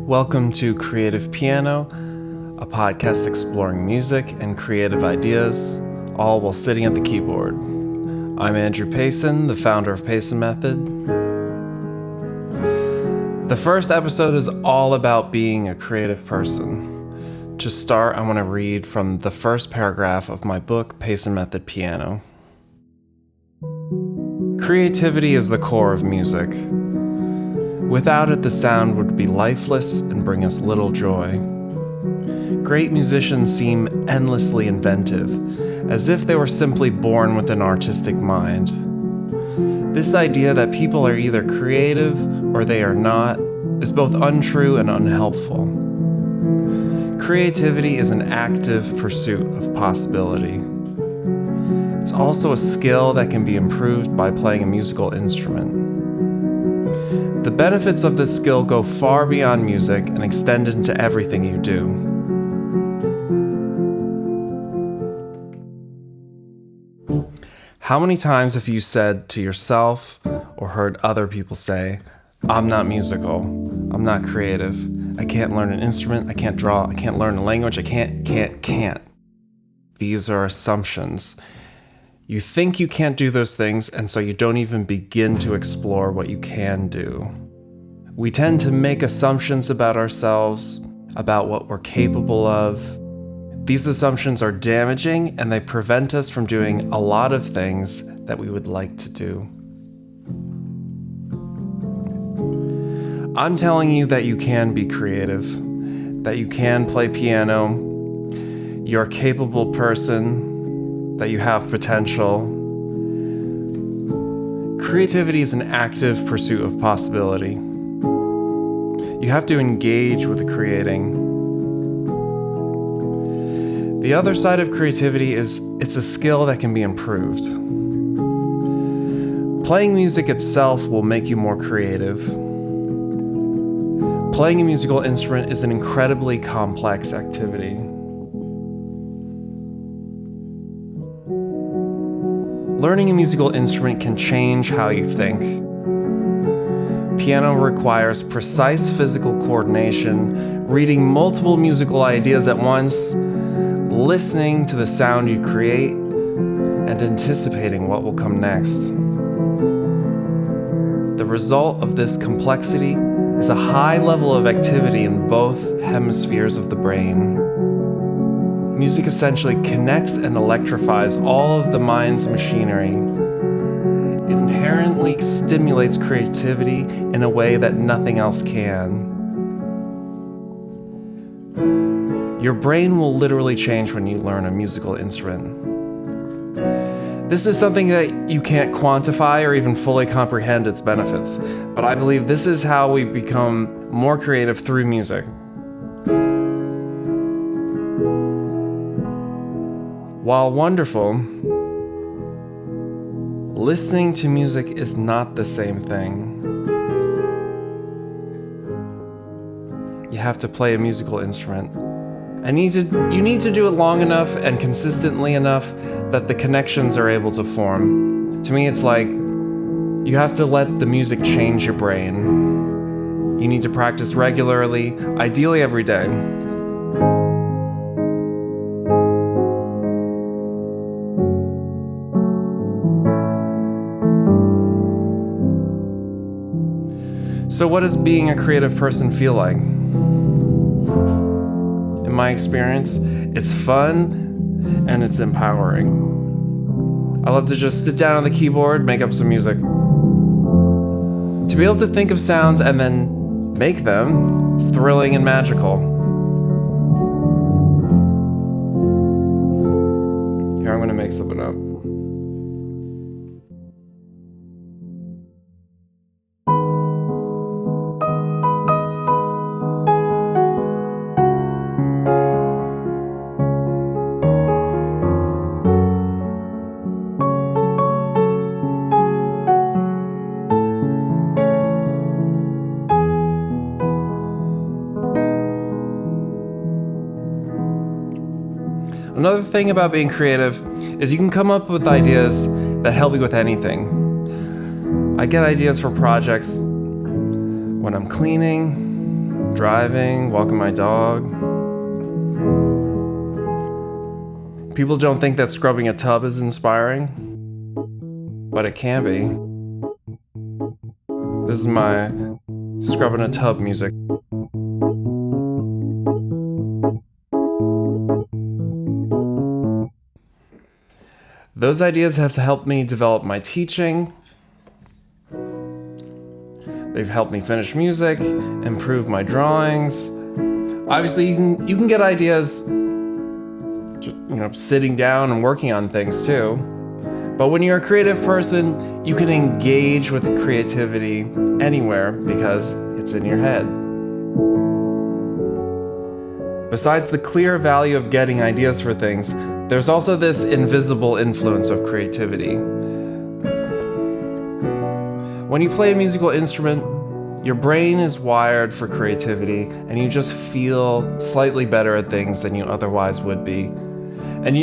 Welcome to Creative Piano, a podcast exploring music and creative ideas, all while sitting at the keyboard. I'm Andrew Payson, the founder of Payson Method. The first episode is all about being a creative person. To start, I want to read from the first paragraph of my book, Payson Method Piano. Creativity is the core of music. Without it, the sound would be lifeless and bring us little joy. Great musicians seem endlessly inventive, as if they were simply born with an artistic mind. This idea that people are either creative or they are not is both untrue and unhelpful. Creativity is an active pursuit of possibility. It's also a skill that can be improved by playing a musical instrument. The benefits of this skill go far beyond music and extend into everything you do. How many times have you said to yourself or heard other people say, "I'm not musical, I'm not creative, I can't learn an instrument, I can't draw, I can't learn a language, I can't." These are assumptions. You think you can't do those things, and so you don't even begin to explore what you can do. We tend to make assumptions about ourselves, about what we're capable of. These assumptions are damaging, and they prevent us from doing a lot of things that we would like to do. I'm telling you that you can be creative, that you can play piano, you're a capable person, that you have potential. Creativity is an active pursuit of possibility. You have to engage with the creating. The other side of creativity is it's a skill that can be improved. Playing music itself will make you more creative. Playing a musical instrument is an incredibly complex activity. Learning a musical instrument can change how you think. Piano requires precise physical coordination, reading multiple musical ideas at once, listening to the sound you create, and anticipating what will come next. The result of this complexity is a high level of activity in both hemispheres of the brain. Music essentially connects and electrifies all of the mind's machinery. It inherently stimulates creativity in a way that nothing else can. Your brain will literally change when you learn a musical instrument. This is something that you can't quantify or even fully comprehend its benefits, but I believe this is how we become more creative through music. While wonderful, listening to music is not the same thing. You have to play a musical instrument. You need to do it long enough and consistently enough that the connections are able to form. To me, it's like you have to let the music change your brain. You need to practice regularly, ideally every day. So what does being a creative person feel like? In my experience, it's fun and it's empowering. I love to just sit down on the keyboard, make up some music. To be able to think of sounds and then make them, it's thrilling and magical. Here, I'm gonna make something up. Another thing about being creative is you can come up with ideas that help you with anything. I get ideas for projects when I'm cleaning, driving, walking my dog. People don't think that scrubbing a tub is inspiring, but it can be. This is my scrubbing a tub music. Those ideas have helped me develop my teaching. They've helped me finish music, improve my drawings. Obviously, you can get ideas, sitting down and working on things too. But when you're a creative person, you can engage with creativity anywhere because it's in your head. Besides the clear value of getting ideas for things, there's also this invisible influence of creativity. When you play a musical instrument, your brain is wired for creativity, and you just feel slightly better at things than you otherwise would be. And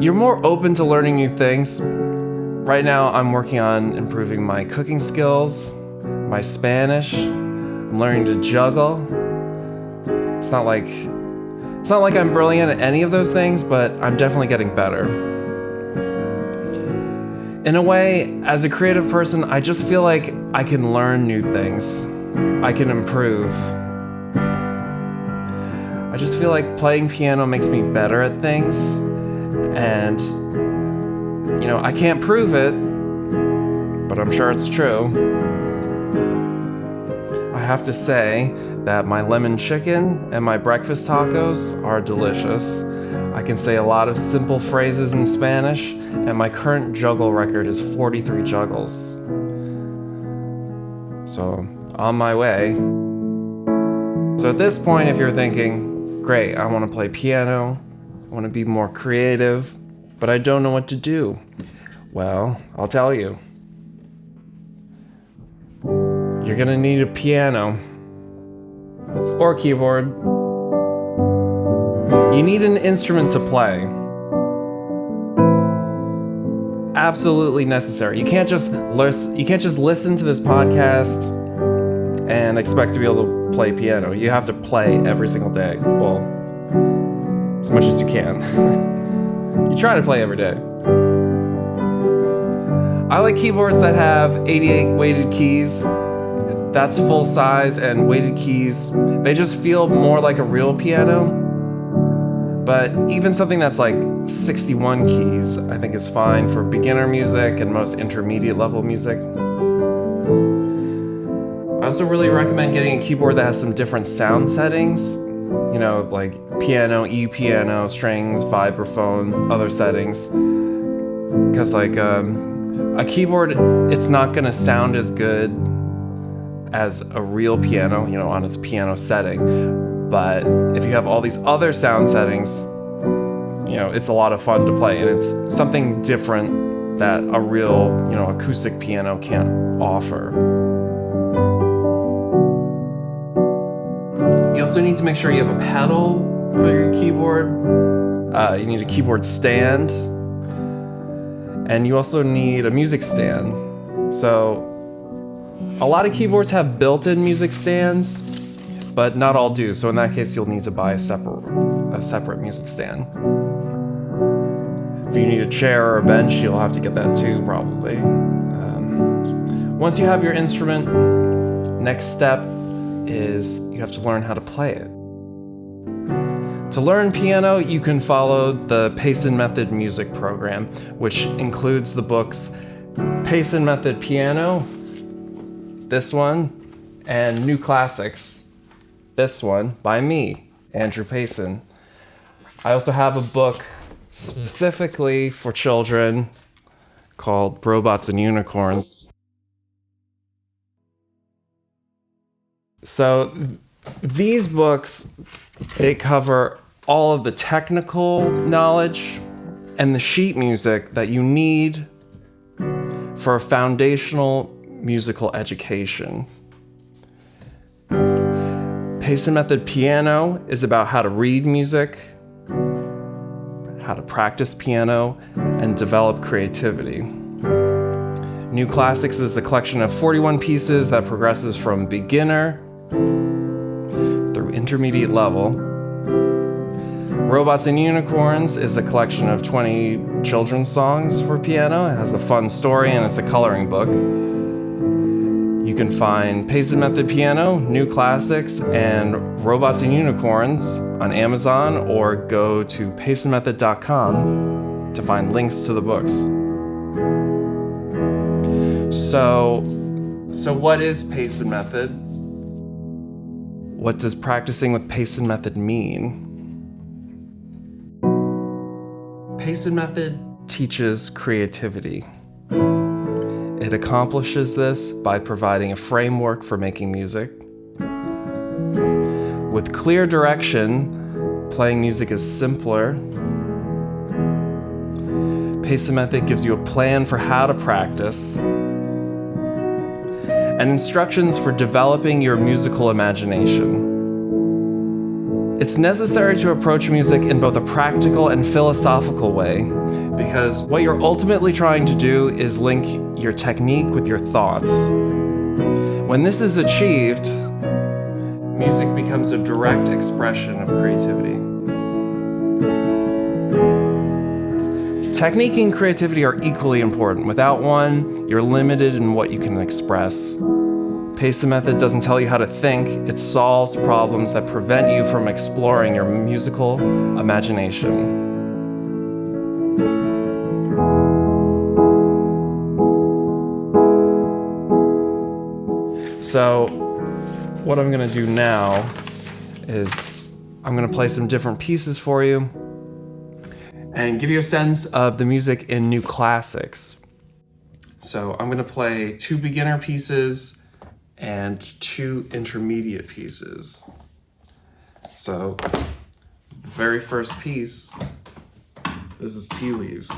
you're more open to learning new things. Right now, I'm working on improving my cooking skills, my Spanish. I'm learning to juggle. It's not like I'm brilliant at any of those things, but I'm definitely getting better. In a way, as a creative person, I just feel like I can learn new things. I can improve. I just feel like playing piano makes me better at things. And, I can't prove it, but I'm sure it's true. I have to say that my lemon chicken and my breakfast tacos are delicious. I can say a lot of simple phrases in Spanish, and my current juggle record is 43 juggles. So, on my way. So at this point, if you're thinking, great, I want to play piano, I want to be more creative, but I don't know what to do. Well, I'll tell you. You're gonna need a piano or a keyboard. You need an instrument to play. Absolutely necessary. You can't just listen to this podcast and expect to be able to play piano. You have to play every single day. Well, as much as you can. You try to play every day. I like keyboards that have 88 weighted keys. That's full size, and weighted keys, they just feel more like a real piano. But even something that's like 61 keys, I think is fine for beginner music and most intermediate level music. I also really recommend getting a keyboard that has some different sound settings. Like piano, E piano, strings, vibraphone, other settings. Because a keyboard, it's not gonna sound as good as a real piano, on its piano setting. But if you have all these other sound settings, it's a lot of fun to play, and it's something different that a real, acoustic piano can't offer. You also need to make sure you have a pedal for your keyboard. You need a keyboard stand, and you also need a music stand. So a lot of keyboards have built-in music stands, but not all do. So in that case, you'll need to buy a separate music stand. If you need a chair or a bench, you'll have to get that too, probably. Once you have your instrument, next step is you have to learn how to play it. To learn piano, you can follow the Payson Method music program, which includes the books Payson Method Piano, this one, and New Classics, this one, by me, Andrew Payson. I also have a book specifically for children called Robots and Unicorns. So these books, they cover all of the technical knowledge and the sheet music that you need for a foundational musical education. Payson Method Piano is about how to read music, how to practice piano, and develop creativity. New Classics is a collection of 41 pieces that progresses from beginner intermediate level. Robots and Unicorns is a collection of 20 children's songs for piano. It has a fun story and it's a coloring book. You can find Payson Method Piano, New Classics, and Robots and Unicorns on Amazon, or go to paysonmethod.com to find links to the books. So what is Payson Method? What does practicing with Payson Method mean? Payson Method teaches creativity. It accomplishes this by providing a framework for making music. With clear direction, playing music is simpler. Payson Method gives you a plan for how to practice and instructions for developing your musical imagination. It's necessary to approach music in both a practical and philosophical way, because what you're ultimately trying to do is link your technique with your thoughts. When this is achieved, music becomes a direct expression of creativity. Technique and creativity are equally important. Without one, you're limited in what you can express. Payson Method doesn't tell you how to think, it solves problems that prevent you from exploring your musical imagination. So, what I'm gonna do now is I'm gonna play some different pieces for you and give you a sense of the music in New Classics. So I'm gonna play 2 beginner pieces and 2 intermediate pieces. So the very first piece, this is Tea Leaves.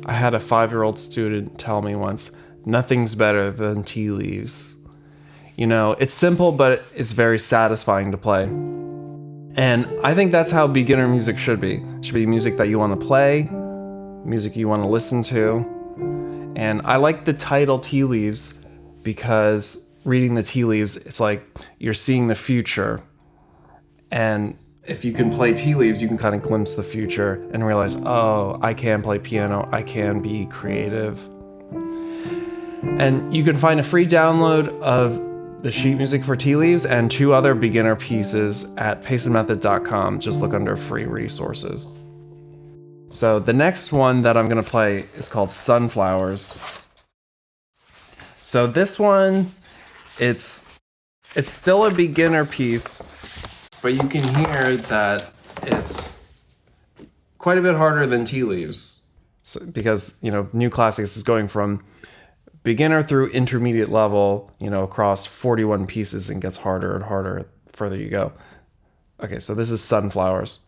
I had a 5-year-old student tell me once, nothing's better than Tea Leaves. You know, it's simple, but it's very satisfying to play. And I think that's how beginner music should be. It should be music that you want to play, music you want to listen to. And I like the title Tea Leaves because reading the tea leaves, it's like you're seeing the future. And if you can play tea leaves, you can kind of glimpse the future and realize, oh, I can play piano, I can be creative. And you can find a free download of the sheet music for Tea Leaves and 2 other beginner pieces at paysonmethod.com. Just look under free resources. So the next one that I'm gonna play is called Sunflowers. So this one, it's still a beginner piece, but you can hear that it's quite a bit harder than Tea Leaves. So, because, you know, New Classics is going from beginner through intermediate level, you know, across 41 pieces, and gets harder and harder the further you go. Okay, so this is Sunflowers.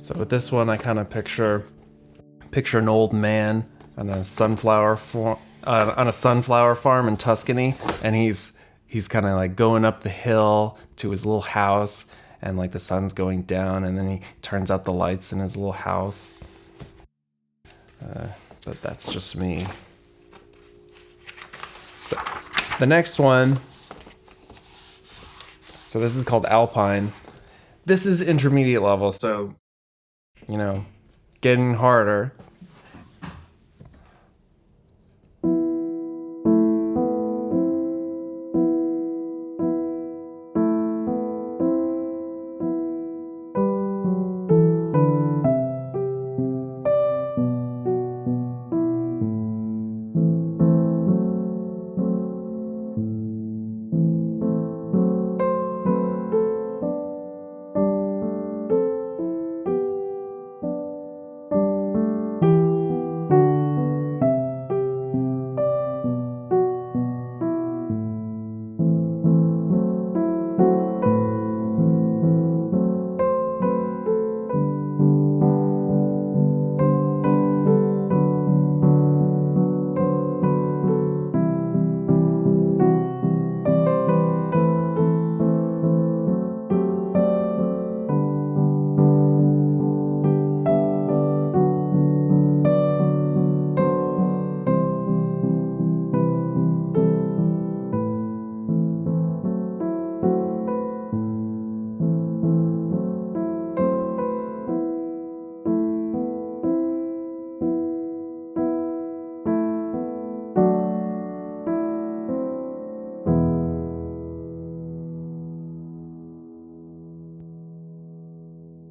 So with this one, I kind of picture an old man on a sunflower farm in Tuscany, and he's kind of like going up the hill to his little house, and like the sun's going down, and then he turns out the lights in his little house. but that's just me. So the next one, so this is called Alpine. This is intermediate level, so, getting harder.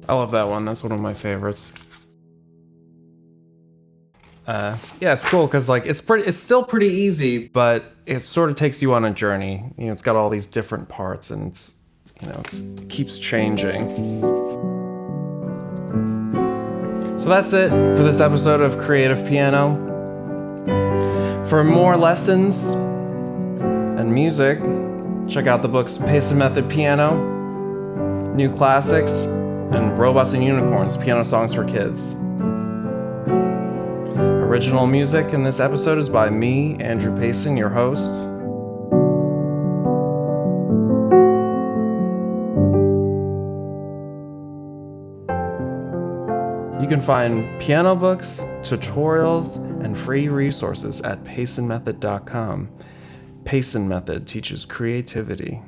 I love that one. That's one of my favorites. Yeah, it's cool because it's still pretty easy, but it sort of takes you on a journey. It's got all these different parts, and it keeps changing. So that's it for this episode of Creative Piano. For more lessons and music, check out the books Payson Method Piano, New Classics, and Robots and Unicorns, Piano Songs for Kids. Original music in this episode is by me, Andrew Payson, your host. You can find piano books, tutorials, and free resources at paysonmethod.com. Payson Method teaches creativity.